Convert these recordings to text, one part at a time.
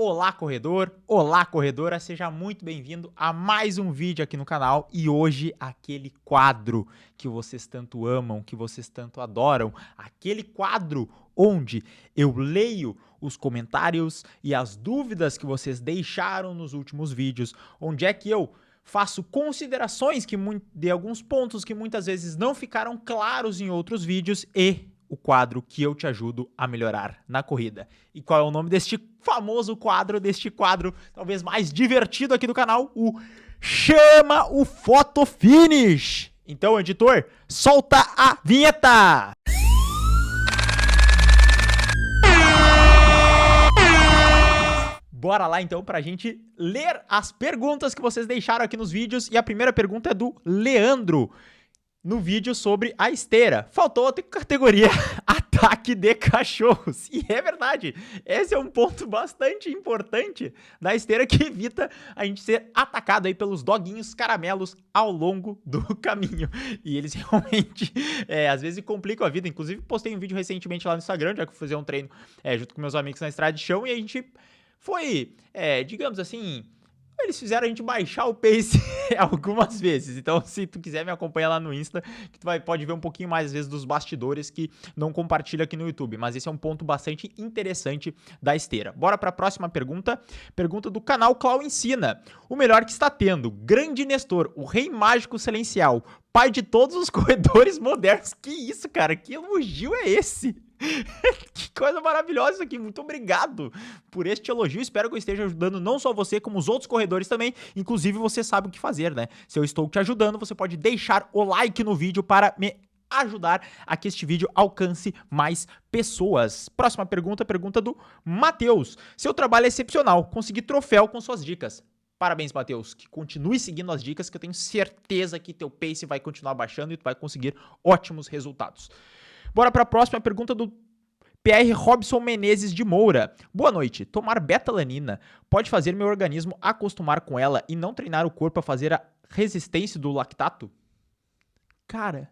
Olá, corredor! Olá, corredora! Seja muito bem-vindo a mais um vídeo aqui no canal e hoje aquele quadro que vocês tanto amam, que vocês tanto adoram, aquele quadro onde eu leio os comentários e as dúvidas que vocês deixaram nos últimos vídeos, onde é que eu faço considerações de alguns pontos que muitas vezes não ficaram claros em outros vídeos e o quadro que eu te ajudo a melhorar na corrida. E qual é o nome deste famoso quadro, talvez mais divertido aqui do canal? O Chama o Photo Finish! Então, editor, solta a vinheta! Bora lá então pra gente ler as perguntas que vocês deixaram aqui nos vídeos. E a primeira pergunta é do Leandro, no vídeo sobre a esteira. Faltou outra categoria, ataque de cachorros. E é verdade, esse é um ponto bastante importante da esteira que evita a gente ser atacado aí pelos doguinhos caramelos ao longo do caminho. E eles realmente, às vezes complicam a vida. Inclusive, postei um vídeo recentemente lá no Instagram, já que eu fui fazer um treino junto com meus amigos na estrada de chão, e a gente foi, digamos assim, eles fizeram a gente baixar o pace algumas vezes. Então, se tu quiser me acompanhar lá no Insta, que tu pode ver um pouquinho mais, às vezes, dos bastidores que não compartilha aqui no YouTube. Mas esse é um ponto bastante interessante da esteira. Bora para a próxima pergunta. Pergunta do canal Clau Ensina. O melhor que está tendo, grande Nestor, o rei mágico silencial, pai de todos os corredores modernos. Que isso, cara? Que elogio é esse? Que coisa maravilhosa isso aqui, muito obrigado por este elogio, espero que eu esteja ajudando não só você, como os outros corredores também, inclusive você sabe o que fazer, né? Se eu estou te ajudando, você pode deixar o like no vídeo para me ajudar a que este vídeo alcance mais pessoas. Próxima pergunta, pergunta do Matheus. Seu trabalho é excepcional, consegui troféu com suas dicas. Parabéns, Matheus, que continue seguindo as dicas, que eu tenho certeza que teu pace vai continuar baixando e tu vai conseguir ótimos resultados. Bora para a próxima pergunta do PR Robson Menezes de Moura. Boa noite. Tomar betalanina pode fazer meu organismo acostumar com ela e não treinar o corpo a fazer a resistência do lactato? Cara,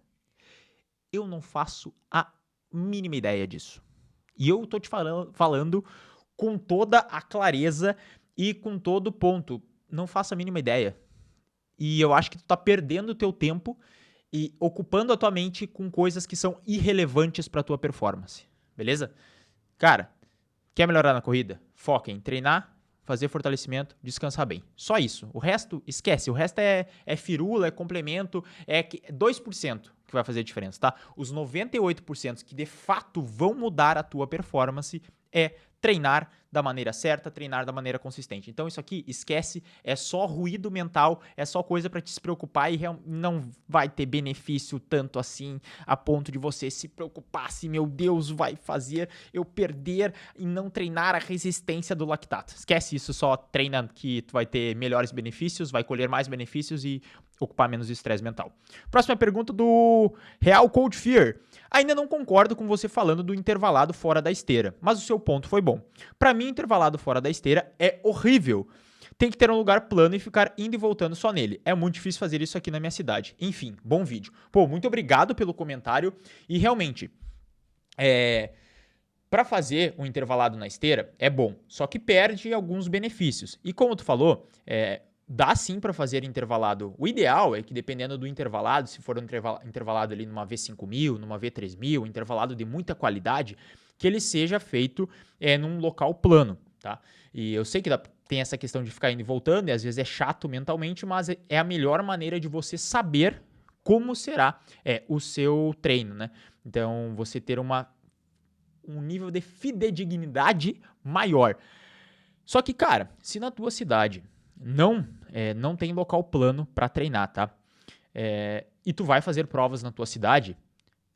eu não faço a mínima ideia disso. E eu tô te falando com toda a clareza e com todo o ponto. Não faço a mínima ideia. E eu acho que tu tá perdendo o teu tempo e ocupando a tua mente com coisas que são irrelevantes para a tua performance, beleza? Cara, quer melhorar na corrida? Foca em treinar, fazer fortalecimento, descansar bem. Só isso. O resto, esquece. O resto é firula, é complemento, é 2% que vai fazer a diferença, tá? Os 98% que de fato vão mudar a tua performance é treinar da maneira certa, treinar da maneira consistente. Então isso aqui, esquece, é só ruído mental, é só coisa para te se preocupar e não vai ter benefício tanto assim a ponto de você se preocupar se, meu Deus, vai fazer eu perder e não treinar a resistência do lactato. Esquece isso, só treina que tu vai ter melhores benefícios, vai colher mais benefícios e ocupar menos estresse mental. Próxima pergunta do Real Cold Fear. Ainda não concordo com você falando do intervalado fora da esteira, mas o seu ponto foi bom. Para mim, intervalado fora da esteira é horrível. Tem que ter um lugar plano e ficar indo e voltando só nele. É muito difícil fazer isso aqui na minha cidade. Enfim, bom vídeo. Pô, muito obrigado pelo comentário. E realmente, para fazer um intervalado na esteira é bom, só que perde alguns benefícios. E como tu falou, dá sim para fazer intervalado. O ideal é que, dependendo do intervalado, se for um intervalado ali numa V5000, numa V3000, intervalado de muita qualidade, que ele seja feito num local plano, tá? E eu sei que tem essa questão de ficar indo e voltando, e às vezes é chato mentalmente, mas é a melhor maneira de você saber como será o seu treino, né? Então, você ter um nível de fidedignidade maior. Só que, cara, se na tua cidade não tem local plano para treinar, tá? E tu vai fazer provas na tua cidade,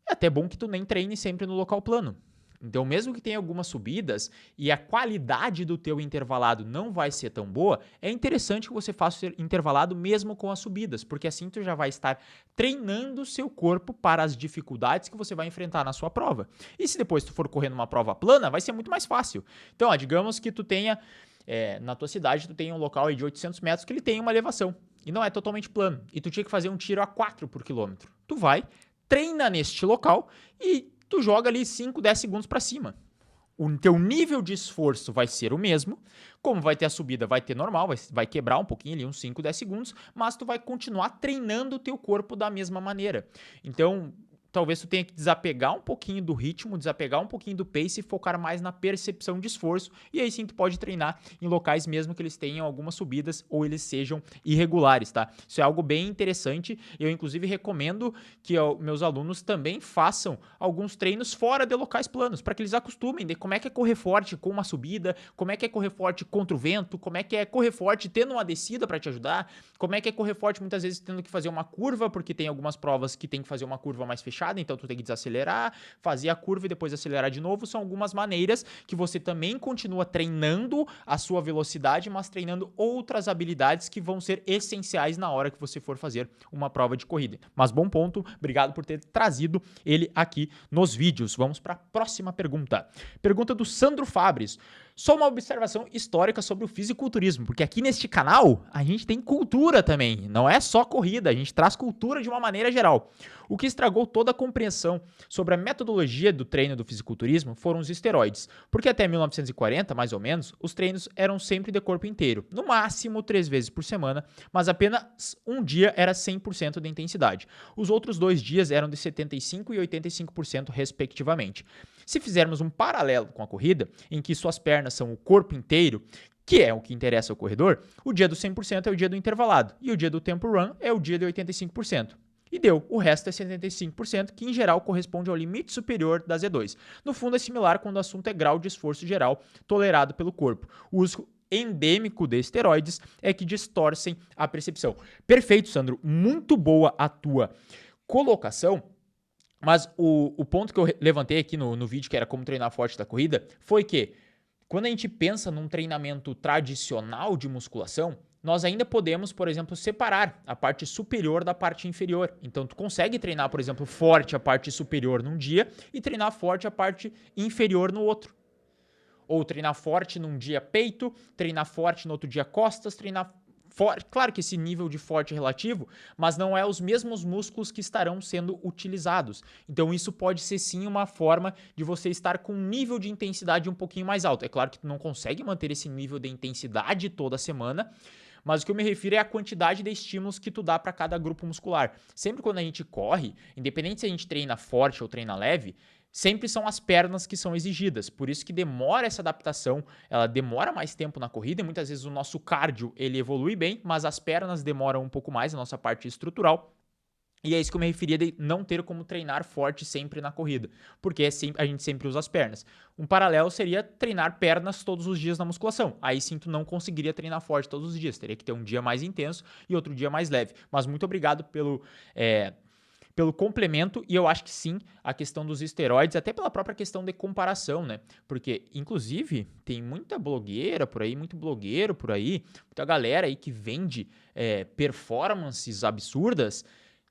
é até bom que tu nem treine sempre no local plano. Então, mesmo que tenha algumas subidas e a qualidade do teu intervalado não vai ser tão boa, é interessante que você faça o intervalado mesmo com as subidas, porque assim tu já vai estar treinando o seu corpo para as dificuldades que você vai enfrentar na sua prova. E se depois tu for correr numa prova plana, vai ser muito mais fácil. Então, digamos que tu tenha, na tua cidade, tu tenha um local aí de 800 metros que ele tem uma elevação e não é totalmente plano, e tu tinha que fazer um tiro a 4 por quilômetro. Tu vai, treina neste local e tu joga ali 5, 10 segundos para cima. o teu nível de esforço vai ser o mesmo, como vai ter a subida, vai ter normal, vai quebrar um pouquinho ali, uns 5, 10 segundos, mas tu vai continuar treinando o teu corpo da mesma maneira. Então, talvez tu tenha que desapegar um pouquinho do ritmo, desapegar um pouquinho do pace e focar mais na percepção de esforço, e aí sim tu pode treinar em locais mesmo que eles tenham algumas subidas ou eles sejam irregulares, tá? Isso é algo bem interessante, eu inclusive recomendo que meus alunos também façam alguns treinos fora de locais planos, para que eles acostumem de como é que é correr forte com uma subida, como é que é correr forte contra o vento, como é que é correr forte tendo uma descida para te ajudar, como é que é correr forte muitas vezes tendo que fazer uma curva, porque tem algumas provas que tem que fazer uma curva mais fechada, então tu tem que desacelerar, fazer a curva e depois acelerar de novo. São algumas maneiras que você também continua treinando a sua velocidade, mas treinando outras habilidades que vão ser essenciais na hora que você for fazer uma prova de corrida. Mas bom ponto, obrigado por ter trazido ele aqui nos vídeos. Vamos para a próxima pergunta. Pergunta do Sandro Fabres. Só uma observação histórica sobre o fisiculturismo, porque aqui neste canal a gente tem cultura também, não é só corrida, a gente traz cultura de uma maneira geral. O que estragou toda a compreensão sobre a metodologia do treino do fisiculturismo foram os esteroides, porque até 1940, mais ou menos, os treinos eram sempre de corpo inteiro, no máximo 3 vezes por semana, mas apenas um dia era 100% de intensidade. Os outros 2 dias eram de 75% e 85% respectivamente. Se fizermos um paralelo com a corrida, em que suas pernas são o corpo inteiro, que é o que interessa ao corredor, o dia do 100% é o dia do intervalado, e o dia do tempo run é o dia de 85%. E deu, o resto é 75%, que em geral corresponde ao limite superior da Z2. No fundo é similar quando o assunto é grau de esforço geral tolerado pelo corpo. O uso endêmico de esteroides é que distorcem a percepção. Perfeito, Sandro, muito boa a tua colocação. Mas o ponto que eu levantei aqui no vídeo, que era como treinar forte da corrida, foi que quando a gente pensa num treinamento tradicional de musculação, nós ainda podemos, por exemplo, separar a parte superior da parte inferior. Então, tu consegue treinar, por exemplo, forte a parte superior num dia e treinar forte a parte inferior no outro. Ou treinar forte num dia peito, treinar forte no outro dia costas, treinar forte. Claro que esse nível de forte é relativo, mas não é os mesmos músculos que estarão sendo utilizados. Então isso pode ser sim uma forma de você estar com um nível de intensidade um pouquinho mais alto. É claro que tu não consegue manter esse nível de intensidade toda semana, mas o que eu me refiro é a quantidade de estímulos que tu dá para cada grupo muscular. Sempre quando a gente corre, independente se a gente treina forte ou treina leve, sempre são as pernas que são exigidas, por isso que demora essa adaptação, ela demora mais tempo na corrida e muitas vezes o nosso cardio ele evolui bem, mas as pernas demoram um pouco mais, a nossa parte estrutural. E é isso que eu me referia de não ter como treinar forte sempre na corrida, porque a gente sempre usa as pernas. Um paralelo seria treinar pernas todos os dias na musculação. Aí sim tu não conseguiria treinar forte todos os dias, teria que ter um dia mais intenso e outro dia mais leve. Mas muito obrigado pelo complemento, e eu acho que sim, a questão dos esteroides, até pela própria questão de comparação, né? Porque, inclusive, tem muita blogueira por aí, muito blogueiro por aí, muita galera aí que vende performances absurdas,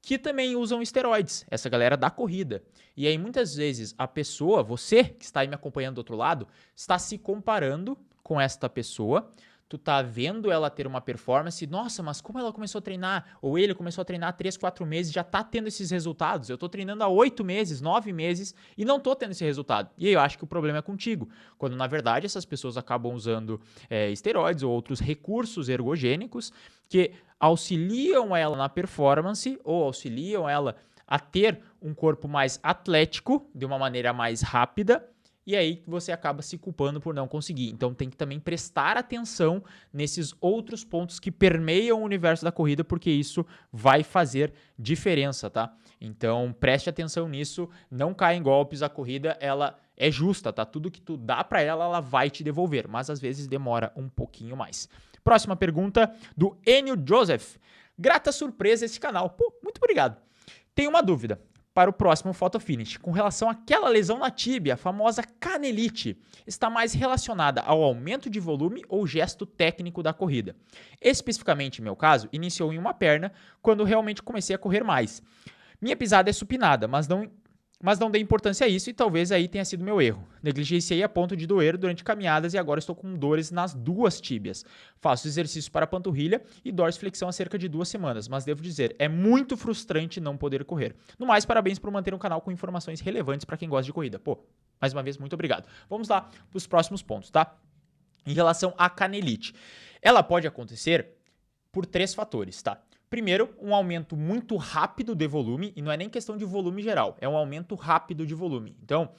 que também usam esteroides, essa galera da corrida. E aí, muitas vezes, a pessoa, você que está aí me acompanhando do outro lado, está se comparando com esta pessoa, tu tá vendo ela ter uma performance, nossa, mas como ela começou a treinar, ou ele começou a treinar há 3, 4 meses, já tá tendo esses resultados, eu tô treinando há 8 meses, 9 meses, e não tô tendo esse resultado. E aí eu acho que o problema é contigo, quando na verdade essas pessoas acabam usando esteroides ou outros recursos ergogênicos que auxiliam ela na performance, ou auxiliam ela a ter um corpo mais atlético, de uma maneira mais rápida, e aí você acaba se culpando por não conseguir. Então tem que também prestar atenção nesses outros pontos que permeiam o universo da corrida, porque isso vai fazer diferença, tá? Então preste atenção nisso, não caia em golpes, a corrida ela é justa, tá? Tudo que tu dá pra ela, ela vai te devolver, mas às vezes demora um pouquinho mais. Próxima pergunta do Enio Joseph. Grata surpresa esse canal. Pô, muito obrigado. Tenho uma dúvida para o próximo photo finish, com relação àquela lesão na tíbia, a famosa canelite, está mais relacionada ao aumento de volume ou gesto técnico da corrida. Especificamente, em meu caso, iniciou em uma perna, quando realmente comecei a correr mais. Minha pisada é supinada, mas mas não dei importância a isso e talvez aí tenha sido meu erro. Negligenciei a ponto de doer durante caminhadas e agora estou com dores nas duas tíbias. Faço exercício para a panturrilha e dorsiflexão há cerca de 2 semanas, mas devo dizer, é muito frustrante não poder correr. No mais, parabéns por manter um canal com informações relevantes para quem gosta de corrida. Pô, mais uma vez, muito obrigado. Vamos lá para os próximos pontos, tá? Em relação à canelite, ela pode acontecer por 3 fatores, tá? Primeiro, um aumento muito rápido de volume, e não é nem questão de volume geral, é um aumento rápido de volume. Então,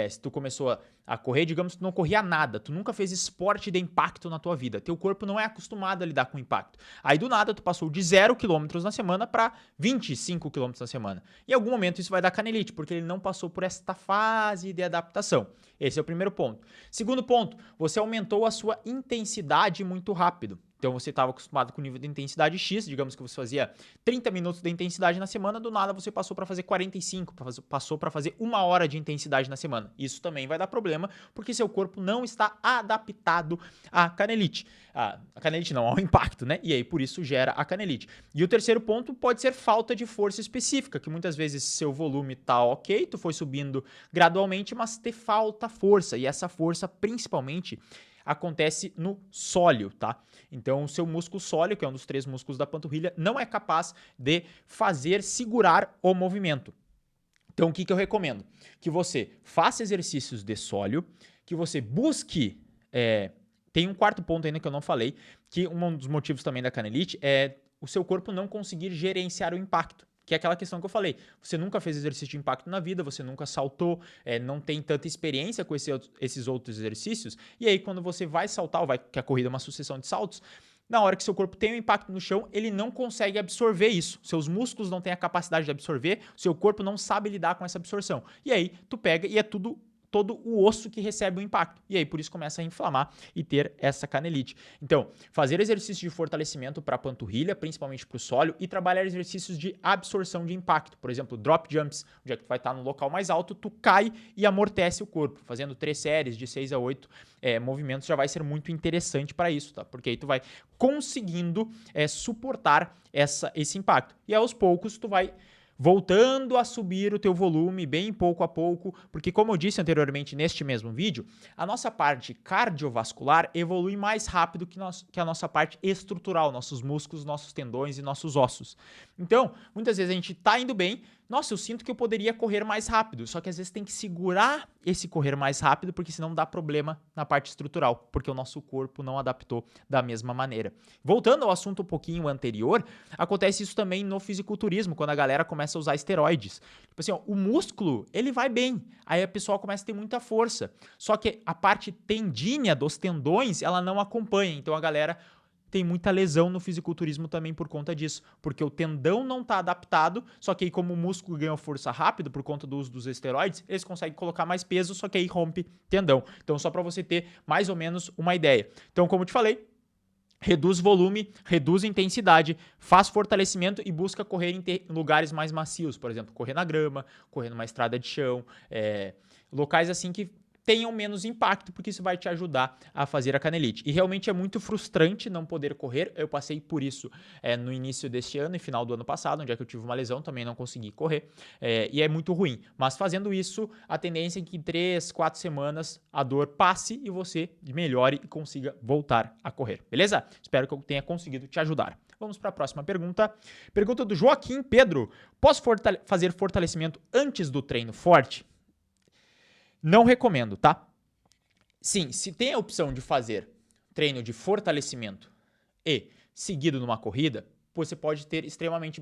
se tu começou a correr, digamos que tu não corria nada, tu nunca fez esporte de impacto na tua vida, teu corpo não é acostumado a lidar com impacto. Aí do nada tu passou de 0 km na semana para 25 km na semana. Em algum momento isso vai dar canelite, porque ele não passou por esta fase de adaptação. Esse é o primeiro ponto. Segundo ponto, você aumentou a sua intensidade muito rápido. Então você estava acostumado com o nível de intensidade X, digamos que você fazia 30 minutos de intensidade na semana, do nada você passou para fazer 45, passou para fazer 1 hora de intensidade na semana. Isso também vai dar problema, porque seu corpo não está adaptado à canelite. A canelite não, ao impacto, né? E aí por isso gera a canelite. E o terceiro ponto pode ser falta de força específica, que muitas vezes seu volume tá ok, tu foi subindo gradualmente, mas te falta força, e essa força principalmente acontece no sóleo, tá? Então, o seu músculo sóleo, que é um dos 3 músculos da panturrilha, não é capaz de fazer segurar o movimento. Então, o que eu recomendo? Que você faça exercícios de sóleo, que você busque... tem um quarto ponto ainda que eu não falei, que um dos motivos também da canelite é o seu corpo não conseguir gerenciar o impacto. Que é aquela questão que eu falei, você nunca fez exercício de impacto na vida, você nunca saltou, não tem tanta experiência com esses outros exercícios, e aí quando você vai saltar, que a corrida é uma sucessão de saltos, na hora que seu corpo tem um impacto no chão, ele não consegue absorver isso, seus músculos não têm a capacidade de absorver, seu corpo não sabe lidar com essa absorção, e aí tu pega e é todo o osso que recebe o impacto. E aí, por isso, começa a inflamar e ter essa canelite. Então, fazer exercício de fortalecimento para a panturrilha, principalmente para o sóleo, e trabalhar exercícios de absorção de impacto. Por exemplo, drop jumps, onde é que tu vai estar no local mais alto, tu cai e amortece o corpo. Fazendo 3 séries de 6 a 8 movimentos já vai ser muito interessante para isso, tá? Porque aí tu vai conseguindo suportar esse impacto. E aos poucos, tu vai voltando a subir o teu volume bem pouco a pouco, porque como eu disse anteriormente neste mesmo vídeo, a nossa parte cardiovascular evolui mais rápido que a nossa parte estrutural, nossos músculos, nossos tendões e nossos ossos. Então, muitas vezes a gente tá indo bem, nossa, eu sinto que eu poderia correr mais rápido, só que às vezes tem que segurar esse correr mais rápido, porque senão dá problema na parte estrutural, porque o nosso corpo não adaptou da mesma maneira. Voltando ao assunto um pouquinho anterior, acontece isso também no fisiculturismo, quando a galera começa a usar esteroides. Tipo assim, ó, o músculo, ele vai bem, aí a pessoa começa a ter muita força, só que a parte tendínea dos tendões, ela não acompanha, então a galera tem muita lesão no fisiculturismo também por conta disso, porque o tendão não está adaptado, só que aí como o músculo ganha força rápido por conta do uso dos esteroides, eles conseguem colocar mais peso, só que aí rompe tendão. Então só para você ter mais ou menos uma ideia. Então como eu te falei, reduz volume, reduz intensidade, faz fortalecimento e busca correr em lugares mais macios, por exemplo, correr na grama, correr numa estrada de chão, locais assim que tenham menos impacto, porque isso vai te ajudar a fazer a canelite. E realmente é muito frustrante não poder correr. Eu passei por isso no início deste ano e final do ano passado, onde é que eu tive uma lesão, também não consegui correr, e é muito ruim. Mas fazendo isso, a tendência é que em 3, 4 semanas a dor passe e você melhore e consiga voltar a correr. Beleza? Espero que eu tenha conseguido te ajudar. Vamos para a próxima pergunta. Pergunta do Joaquim Pedro. Posso fazer fortalecimento antes do treino forte? Não recomendo, tá? Sim, se tem a opção de fazer treino de fortalecimento e seguido numa corrida, você pode ter extremamente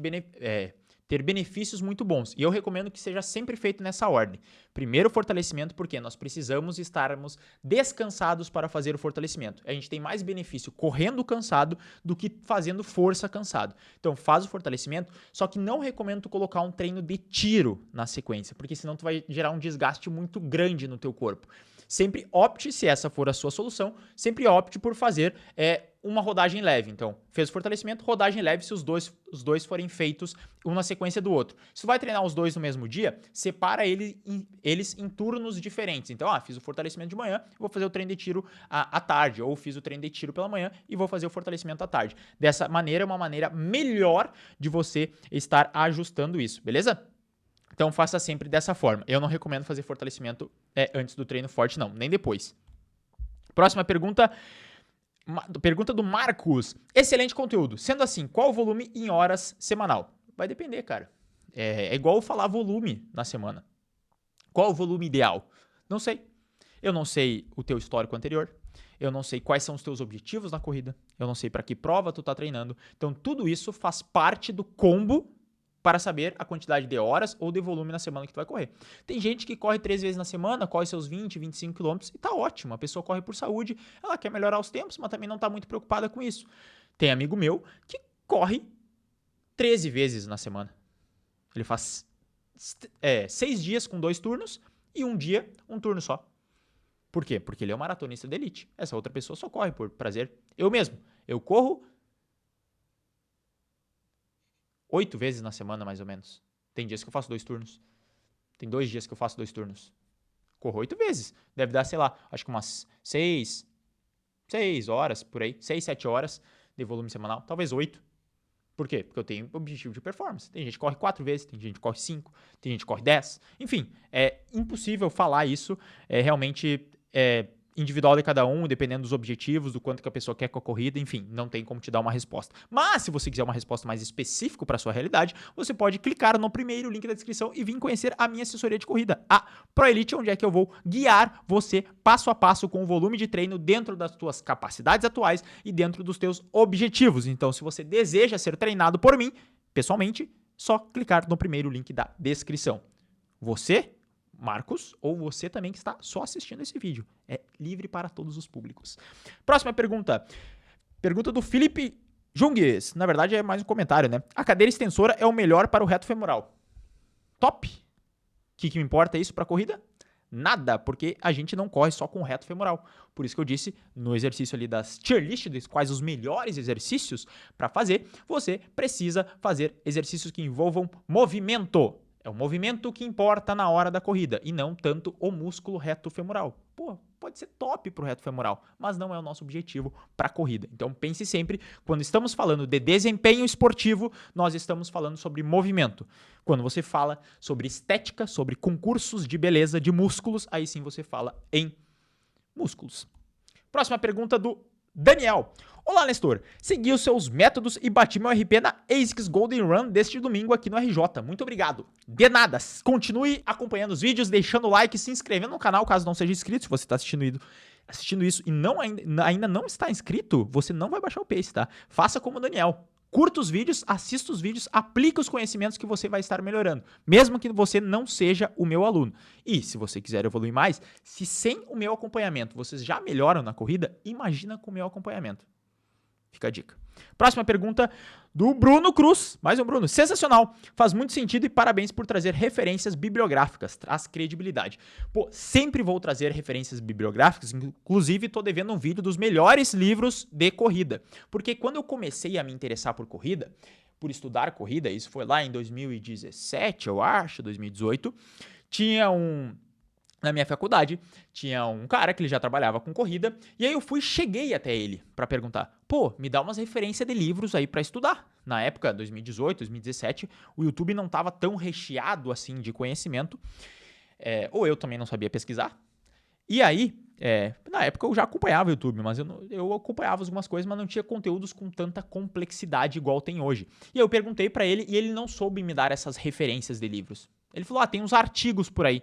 ter benefícios muito bons. E eu recomendo que seja sempre feito nessa ordem. Primeiro, fortalecimento, porque nós precisamos estarmos descansados para fazer o fortalecimento. A gente tem mais benefício correndo cansado do que fazendo força cansado. Então, faz o fortalecimento, só que não recomendo tu colocar um treino de tiro na sequência, porque senão tu vai gerar um desgaste muito grande no teu corpo. Sempre opte, se essa for a sua solução, sempre opte por fazer uma rodagem leve. Então, fez o fortalecimento, rodagem leve se os dois forem feitos um na sequência do outro. Se tu vai treinar os dois no mesmo dia, separa eles em turnos diferentes. Então, fiz o fortalecimento de manhã, vou fazer o treino de tiro à tarde, ou fiz o treino de tiro pela manhã e vou fazer o fortalecimento à tarde. Dessa maneira, é uma maneira melhor de você estar ajustando isso, beleza? Então faça sempre dessa forma. Eu não recomendo fazer fortalecimento antes do treino forte, não, nem depois. Próxima pergunta. Pergunta do Marcos. Excelente conteúdo. Sendo assim, qual o volume em horas semanal? Vai depender, cara. É igual falar volume na semana. Qual o volume ideal? Não sei. Eu não sei o teu histórico anterior. Eu não sei quais são os teus objetivos na corrida. Eu não sei para que prova tu tá treinando. Então, tudo isso faz parte do combo para saber a quantidade de horas ou de volume na semana que tu vai correr. Tem gente que corre 3 vezes na semana, corre seus 20, 25 quilômetros e tá ótimo. A pessoa corre por saúde, ela quer melhorar os tempos, mas também não tá muito preocupada com isso. Tem amigo meu que corre 13 vezes na semana. Ele faz 6 dias com 2 turnos e um dia, um turno só. Por quê? Porque ele é um maratonista de elite. Essa outra pessoa só corre por prazer. Eu mesmo. Eu corro 8 vezes na semana, mais ou menos. Tem dias que eu faço 2 turnos. Tem 2 dias que eu faço 2 turnos. Corro 8 vezes. Deve dar, sei lá, acho que umas 6 horas, por aí. 6, 7 horas de volume semanal. Talvez 8. Por quê? Porque eu tenho objetivo de performance. Tem gente que corre 4 vezes, tem gente que corre 5, tem gente que corre 10. Enfim, é impossível falar isso. É realmente individual de cada um, dependendo dos objetivos, do quanto que a pessoa quer com a corrida, enfim, não tem como te dar uma resposta. Mas, se você quiser uma resposta mais específica para a sua realidade, você pode clicar no primeiro link da descrição e vir conhecer a minha assessoria de corrida, a ProElite, onde é que eu vou guiar você passo a passo com o volume de treino dentro das tuas capacidades atuais e dentro dos teus objetivos. Então, se você deseja ser treinado por mim, pessoalmente, só clicar no primeiro link da descrição. Você, Marcos, ou você também que está só assistindo esse vídeo. É livre para todos os públicos. Próxima pergunta. Pergunta do Felipe Jungues. Na verdade, é mais um comentário, né? A cadeira extensora é o melhor para o reto femoral. Top! O que me importa isso para a corrida? Nada, porque a gente não corre só com o reto femoral. Por isso que eu disse no exercício ali das tier lists, quais os melhores exercícios para fazer, você precisa fazer exercícios que envolvam movimento. É o movimento que importa na hora da corrida e não tanto o músculo reto femoral. Pô, pode ser top pro reto femoral, mas não é o nosso objetivo para a corrida. Então pense sempre, quando estamos falando de desempenho esportivo, nós estamos falando sobre movimento. Quando você fala sobre estética, sobre concursos de beleza de músculos, aí sim você fala em músculos. Próxima pergunta do Daniel. Olá, Nestor. Segui os seus métodos e bati meu RP na ASICS Golden Run deste domingo aqui no RJ. Muito obrigado. De nada. Continue acompanhando os vídeos, deixando o like, se inscrevendo no canal caso não seja inscrito. Se você está assistindo isso e ainda não está inscrito, você não vai baixar o pace, tá? Faça como o Daniel. Curta os vídeos, assista os vídeos, aplique os conhecimentos que você vai estar melhorando, mesmo que você não seja o meu aluno. E se você quiser evoluir mais, se sem o meu acompanhamento vocês já melhoram na corrida, imagina com o meu acompanhamento. Fica a dica. Próxima pergunta do Bruno Cruz. Mais um Bruno. Sensacional. Faz muito sentido e parabéns por trazer referências bibliográficas. Traz credibilidade. Pô, sempre vou trazer referências bibliográficas. Inclusive, estou devendo um vídeo dos melhores livros de corrida. Porque quando eu comecei a me interessar por corrida, por estudar corrida, isso foi lá em 2017, eu acho, 2018, na minha faculdade, tinha um cara que ele já trabalhava com corrida, e aí cheguei até ele para perguntar, pô, me dá umas referências de livros aí para estudar. Na época, 2018, 2017, o YouTube não estava tão recheado assim de conhecimento, ou eu também não sabia pesquisar. E aí, na época eu já acompanhava o YouTube, mas eu acompanhava algumas coisas, mas não tinha conteúdos com tanta complexidade igual tem hoje. E aí eu perguntei para ele, e ele não soube me dar essas referências de livros. Ele falou, tem uns artigos por aí.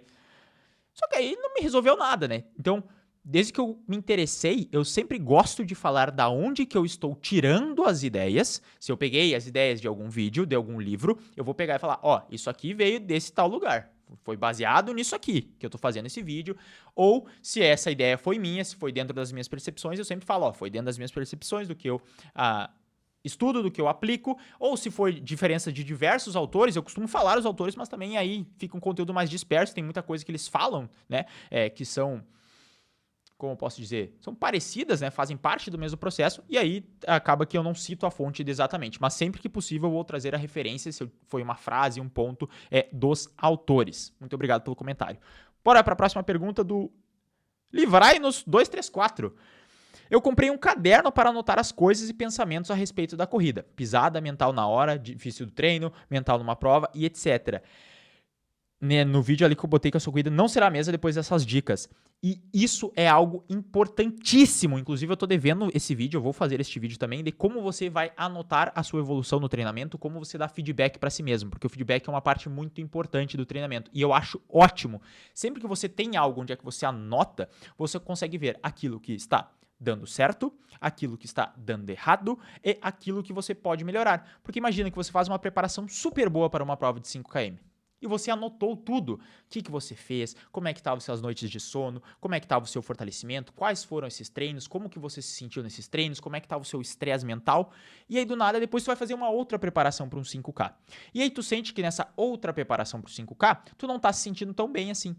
Só que aí não me resolveu nada, né? Então, desde que eu me interessei, eu sempre gosto de falar da onde que eu estou tirando as ideias. Se eu peguei as ideias de algum vídeo, de algum livro, eu vou pegar e falar, isso aqui veio desse tal lugar. Foi baseado nisso aqui que eu tô fazendo esse vídeo. Ou se essa ideia foi minha, se foi dentro das minhas percepções, eu sempre falo, foi dentro das minhas percepções, do que eu estudo, do que eu aplico, ou se for diferença de diversos autores, eu costumo falar os autores, mas também aí fica um conteúdo mais disperso, tem muita coisa que eles falam, né, que são, como eu posso dizer, são parecidas, né, fazem parte do mesmo processo, e aí acaba que eu não cito a fonte exatamente, mas sempre que possível eu vou trazer a referência, se foi uma frase, um ponto, dos autores. Muito obrigado pelo comentário. Bora para a próxima pergunta do Livrai-nos 234. Eu comprei um caderno para anotar as coisas e pensamentos a respeito da corrida. Pisada, mental na hora, difícil do treino, mental numa prova e etc. né, no vídeo ali que eu botei que a sua corrida não será a mesma depois dessas dicas. E isso é algo importantíssimo. Inclusive, eu tô devendo esse vídeo, eu vou fazer este vídeo também, de como você vai anotar a sua evolução no treinamento, como você dá feedback para si mesmo, porque o feedback é uma parte muito importante do treinamento. E eu acho ótimo. Sempre que você tem algo onde é que você anota, você consegue ver aquilo que está dando certo, aquilo que está dando errado e aquilo que você pode melhorar. Porque imagina que você faz uma preparação super boa para uma prova de 5 km. E você anotou tudo. O que você fez, como é que estavam suas noites de sono, como é que estava o seu fortalecimento, quais foram esses treinos, como que você se sentiu nesses treinos, como é que estava o seu estresse mental. E aí, do nada, depois tu vai fazer uma outra preparação para um 5K. E aí tu sente que nessa outra preparação para o 5K, tu não tá se sentindo tão bem assim.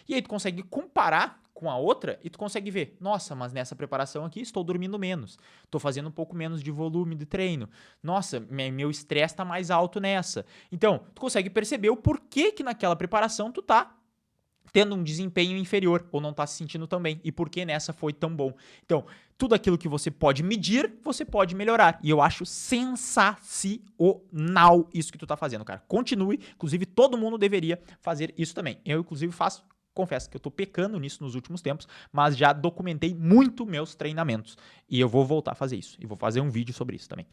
E aí tu consegue comparar com a outra e tu consegue ver, nossa, mas nessa preparação aqui estou dormindo menos, estou fazendo um pouco menos de volume de treino, nossa, meu estresse está mais alto nessa. Então, tu consegue perceber o porquê que naquela preparação tu tá tendo um desempenho inferior ou não tá se sentindo tão bem e por que nessa foi tão bom. Então, tudo aquilo que você pode medir, você pode melhorar. E eu acho sensacional isso que tu tá fazendo, cara. Continue, inclusive todo mundo deveria fazer isso também. Eu, inclusive, faço. Confesso que eu tô pecando nisso nos últimos tempos, mas já documentei muito meus treinamentos. E eu vou voltar a fazer isso. E vou fazer um vídeo sobre isso também.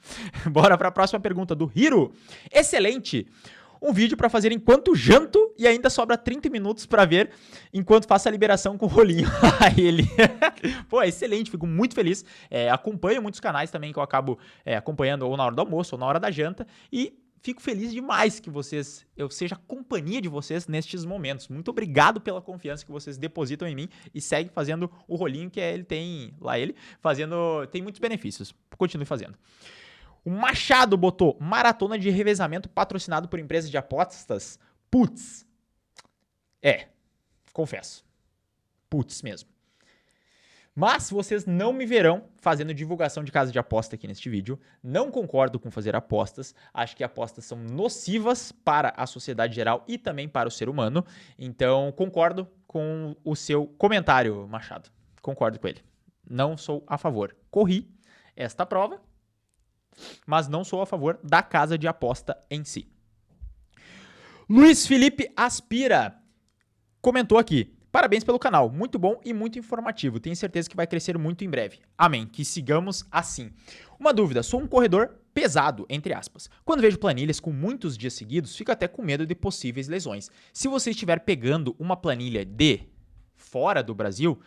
Bora para a próxima pergunta do Hiro. Excelente! Um vídeo para fazer enquanto janto e ainda sobra 30 minutos para ver enquanto faço a liberação com o rolinho. Ele. Pô, excelente, fico muito feliz. Acompanho muitos canais também que eu acabo acompanhando ou na hora do almoço ou na hora da janta. E fico feliz demais que eu seja a companhia de vocês nestes momentos. Muito obrigado pela confiança que vocês depositam em mim e segue fazendo o rolinho que ele tem tem muitos benefícios. Continue fazendo. O Machado botou maratona de revezamento patrocinado por empresa de apostas. Putz. Confesso. Putz mesmo. Mas vocês não me verão fazendo divulgação de casa de aposta aqui neste vídeo. Não concordo com fazer apostas. Acho que apostas são nocivas para a sociedade geral e também para o ser humano. Então, concordo com o seu comentário, Machado. Concordo com ele. Não sou a favor. Corri esta prova, mas não sou a favor da casa de aposta em si. Luiz Felipe Aspira comentou aqui. Parabéns pelo canal, muito bom e muito informativo. Tenho certeza que vai crescer muito em breve. Amém, que sigamos assim. Uma dúvida, sou um corredor pesado, entre aspas. Quando vejo planilhas com muitos dias seguidos, fico até com medo de possíveis lesões. Se você estiver pegando uma planilha de fora do Brasil,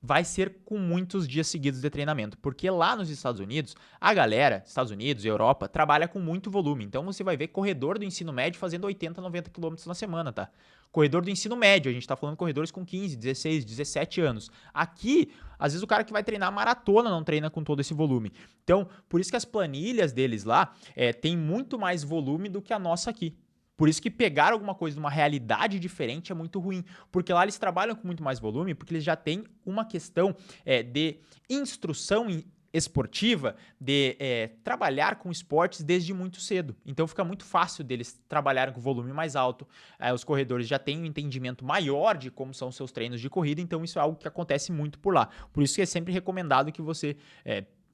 vai ser com muitos dias seguidos de treinamento, porque lá nos Estados Unidos, a galera, Estados Unidos e Europa, trabalha com muito volume. Então você vai ver corredor do ensino médio fazendo 80, 90 quilômetros na semana, tá? Corredor do ensino médio, a gente tá falando de corredores com 15, 16, 17 anos. Aqui, às vezes o cara que vai treinar maratona não treina com todo esse volume. Então, por isso que as planilhas deles lá tem muito mais volume do que a nossa aqui. Por isso que pegar alguma coisa de uma realidade diferente é muito ruim, porque lá eles trabalham com muito mais volume, porque eles já têm uma questão de instrução esportiva, de trabalhar com esportes desde muito cedo. Então fica muito fácil deles trabalharem com volume mais alto, os corredores já têm um entendimento maior de como são seus treinos de corrida, então isso é algo que acontece muito por lá. Por isso que é sempre recomendado que você...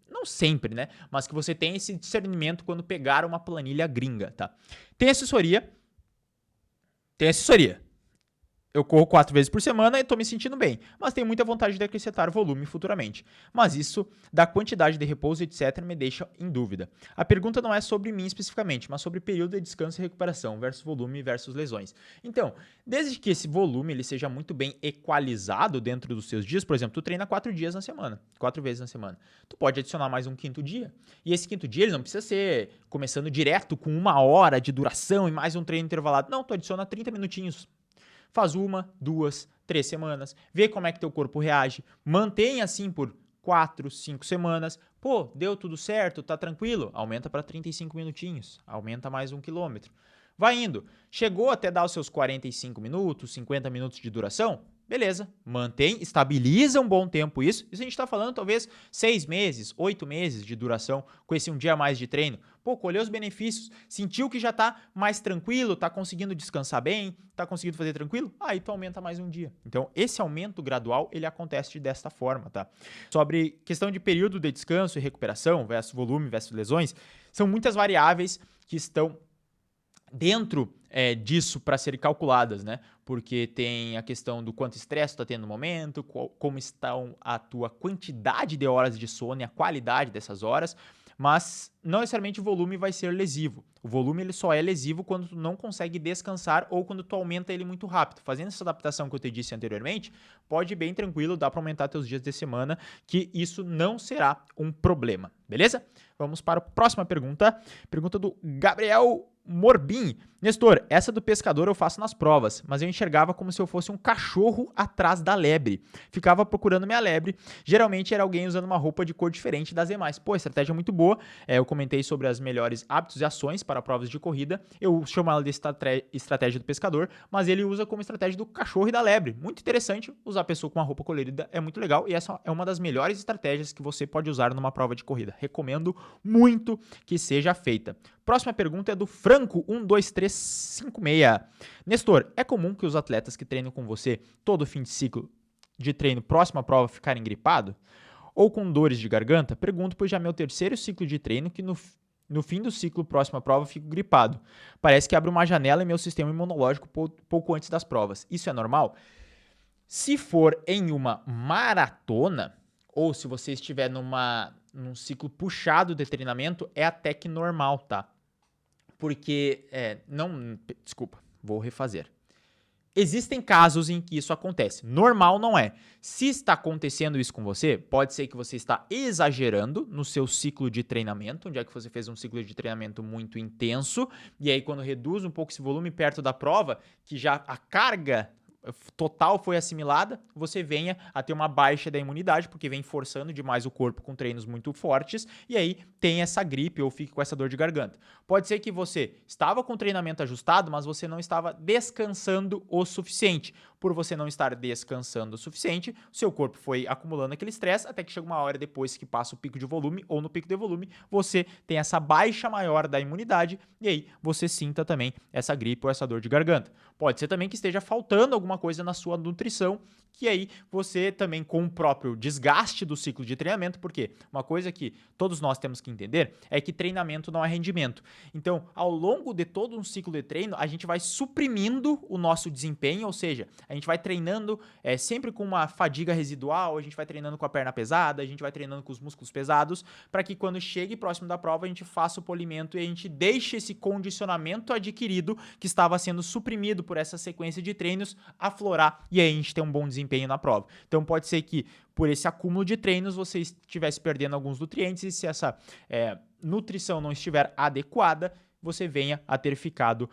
não sempre, né? Mas que você tenha esse discernimento quando pegar uma planilha gringa, tá? Tem assessoria. Eu corro 4 vezes por semana e tô me sentindo bem, mas tenho muita vontade de acrescentar volume futuramente. Mas isso, da quantidade de repouso, etc., me deixa em dúvida. A pergunta não é sobre mim especificamente, mas sobre período de descanso e recuperação versus volume versus lesões. Então, desde que esse volume ele seja muito bem equalizado dentro dos seus dias, por exemplo, tu treina 4 dias na semana, 4 vezes na semana, tu pode adicionar mais um 5º dia. E esse 5º dia ele não precisa ser começando direto com 1 hora de duração e mais um treino intervalado. Não, tu adiciona 30 minutinhos. Faz 1, 2, 3 semanas, vê como é que teu corpo reage, mantém assim por 4, 5 semanas, pô, deu tudo certo, tá tranquilo, aumenta para 35 minutinhos, aumenta mais 1 quilômetro. Vai indo, chegou até dar os seus 45 minutos, 50 minutos de duração, beleza, mantém, estabiliza um bom tempo isso a gente está falando talvez 6 meses, 8 meses de duração com esse um dia a mais de treino. Pô, colheu os benefícios, sentiu que já está mais tranquilo, está conseguindo descansar bem, está conseguindo fazer tranquilo, aí tu aumenta mais um dia. Então, esse aumento gradual, ele acontece desta forma, tá? Sobre questão de período de descanso e recuperação versus volume versus lesões, são muitas variáveis que estão dentro disso para serem calculadas, né? Porque tem a questão do quanto estresse tu está tendo no momento, como estão a tua quantidade de horas de sono e a qualidade dessas horas, mas não necessariamente o volume vai ser lesivo. O volume ele só é lesivo quando tu não consegue descansar ou quando tu aumenta ele muito rápido. Fazendo essa adaptação que eu te disse anteriormente, pode ir bem tranquilo, dá para aumentar teus dias de semana, que isso não será um problema, beleza? Vamos para a próxima pergunta. Pergunta do Gabriel Morbin. Nestor, essa do pescador eu faço nas provas, mas eu enxergava como se eu fosse um cachorro atrás da lebre. Ficava procurando minha lebre. Geralmente era alguém usando uma roupa de cor diferente das demais. Pô, estratégia muito boa. Eu comentei sobre as melhores hábitos e ações para provas de corrida. Eu chamo ela de estratégia do pescador, mas ele usa como estratégia do cachorro e da lebre. Muito interessante usar a pessoa com uma roupa colorida, é muito legal e essa é uma das melhores estratégias que você pode usar numa prova de corrida. Recomendo muito que seja feita. Próxima pergunta é do Franco12356. Nestor, é comum que os atletas que treinam com você todo fim de ciclo de treino próximo à prova ficarem gripados? Ou com dores de garganta? Pergunto, pois já é meu terceiro ciclo de treino que no fim do ciclo próximo à prova fico gripado. Parece que abre uma janela em meu sistema imunológico pouco antes das provas. Isso é normal? Se for em uma maratona, ou se você estiver num ciclo puxado de treinamento, é até que normal, tá? Porque, desculpa, vou refazer. Existem casos em que isso acontece. Normal não é. Se está acontecendo isso com você, pode ser que você está exagerando no seu ciclo de treinamento, onde é que você fez um ciclo de treinamento muito intenso, e aí quando reduz um pouco esse volume perto da prova, que já a carga total foi assimilada, você venha a ter uma baixa da imunidade, porque vem forçando demais o corpo com treinos muito fortes, e aí tem essa gripe ou fique com essa dor de garganta. Pode ser que você estava com o treinamento ajustado, mas você não estava descansando o suficiente. Por você não estar descansando o suficiente, o seu corpo foi acumulando aquele estresse, até que chega uma hora depois que passa o pico de volume, ou no pico de volume, você tem essa baixa maior da imunidade, e aí você sinta também essa gripe ou essa dor de garganta. Pode ser também que esteja faltando alguma coisa na sua nutrição, que aí você também com o próprio desgaste do ciclo de treinamento, porque uma coisa que todos nós temos que entender é que treinamento não é rendimento. Então, ao longo de todo um ciclo de treino, a gente vai suprimindo o nosso desempenho, ou seja, a gente vai treinando sempre com uma fadiga residual, a gente vai treinando com a perna pesada, a gente vai treinando com os músculos pesados, para que quando chegue próximo da prova, a gente faça o polimento e a gente deixe esse condicionamento adquirido que estava sendo suprimido por essa sequência de treinos aflorar e aí a gente tem um bom desempenho na prova. Então pode ser que por esse acúmulo de treinos você estivesse perdendo alguns nutrientes e se essa nutrição não estiver adequada, você venha a ter ficado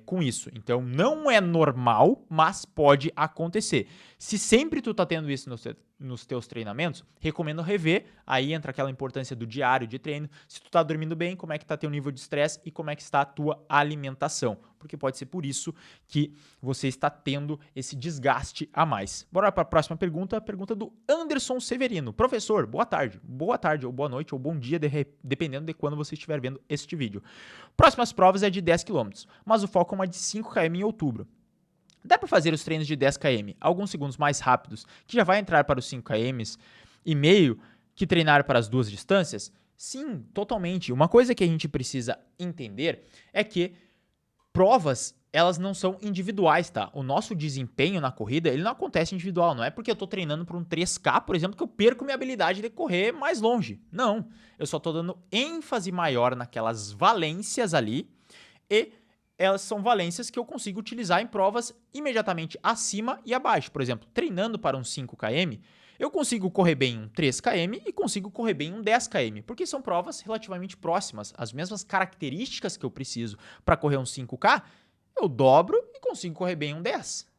com isso. Então não é normal, mas pode acontecer. Se sempre tu tá tendo isso nos teus treinamentos, recomendo rever, aí entra aquela importância do diário de treino, se tu tá dormindo bem, como é que tá teu nível de estresse e como é que está a tua alimentação, porque pode ser por isso que você está tendo esse desgaste a mais. Bora para a próxima pergunta, a pergunta do Anderson Severino. Professor, boa tarde, ou boa noite, ou bom dia, dependendo de quando você estiver vendo este vídeo. Próximas provas é de 10 km, mas o foco é uma de 5 km em outubro. Dá para fazer os treinos de 10 km alguns segundos mais rápidos, que já vai entrar para os 5 km e meio, que treinar para as duas distâncias? Sim, totalmente. Uma coisa que a gente precisa entender é que provas, elas não são individuais, tá? O nosso desempenho na corrida, ele não acontece individual. Não é porque eu tô treinando para um 3K, por exemplo, que eu perco minha habilidade de correr mais longe. Não. Eu só tô dando ênfase maior naquelas valências ali e elas são valências que eu consigo utilizar em provas imediatamente acima e abaixo. Por exemplo, treinando para um 5 km, eu consigo correr bem um 3 km e consigo correr bem um 10 km, porque são provas relativamente próximas. As mesmas características que eu preciso para correr um 5K, eu dobro e consigo correr bem um 10.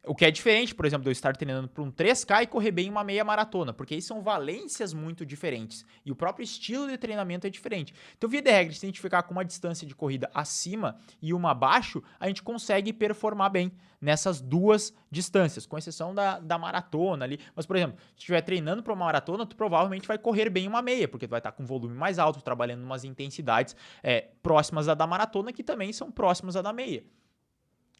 O que é diferente, por exemplo, de eu estar treinando para um 3K e correr bem uma meia maratona, porque aí são valências muito diferentes e o próprio estilo de treinamento é diferente. Então, via de regra, se a gente ficar com uma distância de corrida acima e uma abaixo, a gente consegue performar bem nessas duas distâncias, com exceção da maratona ali. Mas, por exemplo, se estiver treinando para uma maratona, tu provavelmente vai correr bem uma meia, porque tu vai estar com volume mais alto, trabalhando em umas intensidades próximas à da maratona, que também são próximas à da meia.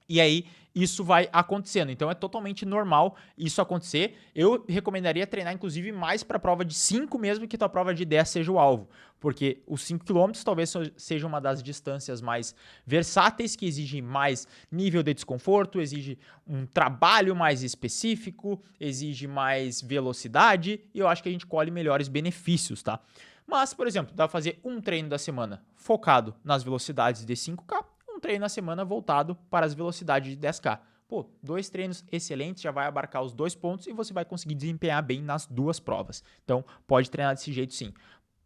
E aí, isso vai acontecendo. Então, é totalmente normal isso acontecer. Eu recomendaria treinar, inclusive, mais para a prova de 5, mesmo que tua prova de 10 seja o alvo. Porque os 5 km talvez seja uma das distâncias mais versáteis, que exige mais nível de desconforto, exige um trabalho mais específico, exige mais velocidade, e eu acho que a gente colhe melhores benefícios, tá? Mas, por exemplo, dá pra fazer um treino da semana focado nas velocidades de 5K, um treino na semana voltado para as velocidades de 10K. Pô, 2 treinos excelentes, já vai abarcar os 2 pontos e você vai conseguir desempenhar bem nas 2 provas. Então, pode treinar desse jeito sim.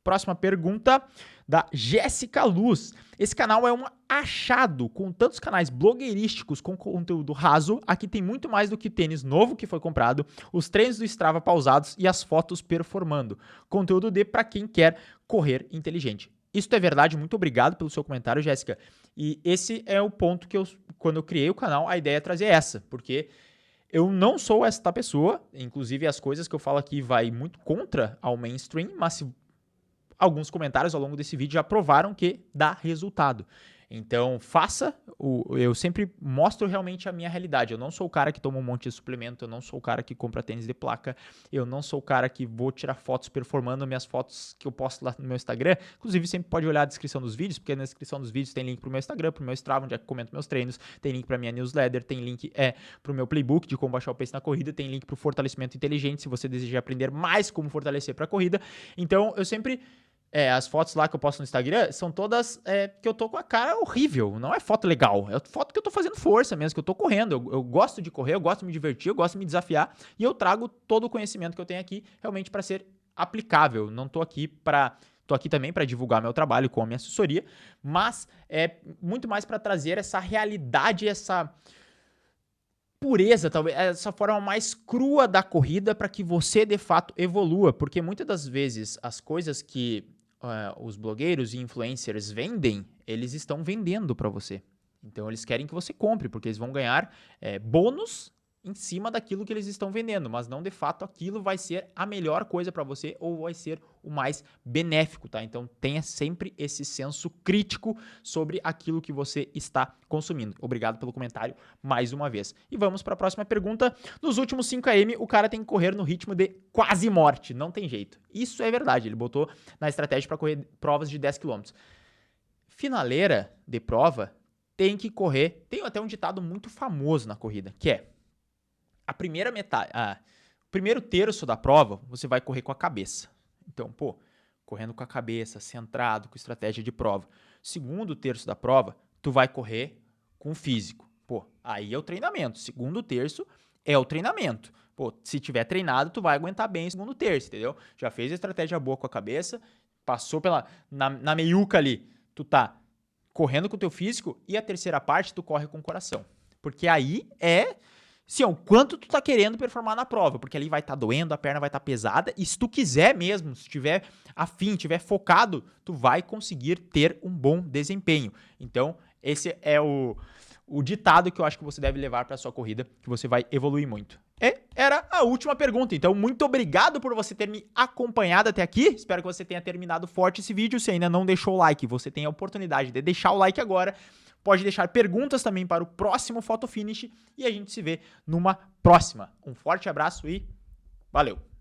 Próxima pergunta da Jéssica Luz. Esse canal é um achado, com tantos canais blogueirísticos com conteúdo raso. Aqui tem muito mais do que tênis novo que foi comprado, os treinos do Strava pausados e as fotos performando. Conteúdo para quem quer correr inteligente. Isso é verdade, muito obrigado pelo seu comentário, Jéssica. E esse é o ponto que quando eu criei o canal, a ideia é trazer essa, porque eu não sou esta pessoa, inclusive as coisas que eu falo aqui vai muito contra ao mainstream, mas alguns comentários ao longo desse vídeo já provaram que dá resultado. Então, eu sempre mostro realmente a minha realidade. Eu não sou o cara que toma um monte de suplemento, eu não sou o cara que compra tênis de placa, eu não sou o cara que vou tirar fotos performando minhas fotos que eu posto lá no meu Instagram. Inclusive, sempre pode olhar a descrição dos vídeos, porque na descrição dos vídeos tem link pro meu Instagram, pro meu Strava, onde é que eu comento meus treinos, tem link pra minha newsletter, tem link pro meu playbook de como baixar o pace na corrida, tem link pro fortalecimento inteligente, se você desejar aprender mais como fortalecer pra corrida. Então, eu sempre... as fotos lá que eu posto no Instagram são todas que eu tô com a cara horrível. Não é foto legal. É foto que eu tô fazendo força mesmo, que eu tô correndo. Eu gosto de correr, eu gosto de me divertir, eu gosto de me desafiar. E eu trago todo o conhecimento que eu tenho aqui realmente para ser aplicável. Não tô aqui para... Tô aqui também para divulgar meu trabalho com a minha assessoria, mas é muito mais para trazer essa realidade, essa pureza, talvez, essa forma mais crua da corrida para que você de fato evolua, porque muitas das vezes as coisas que os blogueiros e influencers vendem, eles estão vendendo para você. Então eles querem que você compre, porque eles vão ganhar bônus em cima daquilo que eles estão vendendo, mas não de fato aquilo vai ser a melhor coisa para você ou vai ser o mais benéfico, tá? Então tenha sempre esse senso crítico sobre aquilo que você está consumindo. Obrigado pelo comentário mais uma vez. E vamos para a próxima pergunta. Nos últimos 5 km, o cara tem que correr no ritmo de quase morte, não tem jeito. Isso é verdade, ele botou na estratégia para correr provas de 10 km. Finaleira de prova tem que correr, tem até um ditado muito famoso na corrida, que é: a primeira metade, o primeiro terço da prova, você vai correr com a cabeça. Então, correndo com a cabeça, centrado, com estratégia de prova. Segundo terço da prova, tu vai correr com o físico. Aí é o treinamento. Segundo terço é o treinamento. Se tiver treinado, tu vai aguentar bem o segundo terço, entendeu? Já fez a estratégia boa com a cabeça, passou na meiuca ali, tu tá correndo com o teu físico, e a terceira parte tu corre com o coração. Porque aí sim, o quanto tu tá querendo performar na prova, porque ali vai estar doendo, a perna vai estar pesada, e se tu quiser mesmo, se tiver afim, tiver focado, tu vai conseguir ter um bom desempenho. Então, esse é o ditado que eu acho que você deve levar para sua corrida, que você vai evoluir muito. Era a última pergunta, então muito obrigado por você ter me acompanhado até aqui, espero que você tenha terminado forte esse vídeo. Se ainda não deixou o like, você tem a oportunidade de deixar o like agora. Pode deixar perguntas também para o próximo Photo Finish e a gente se vê numa próxima. Um forte abraço e valeu!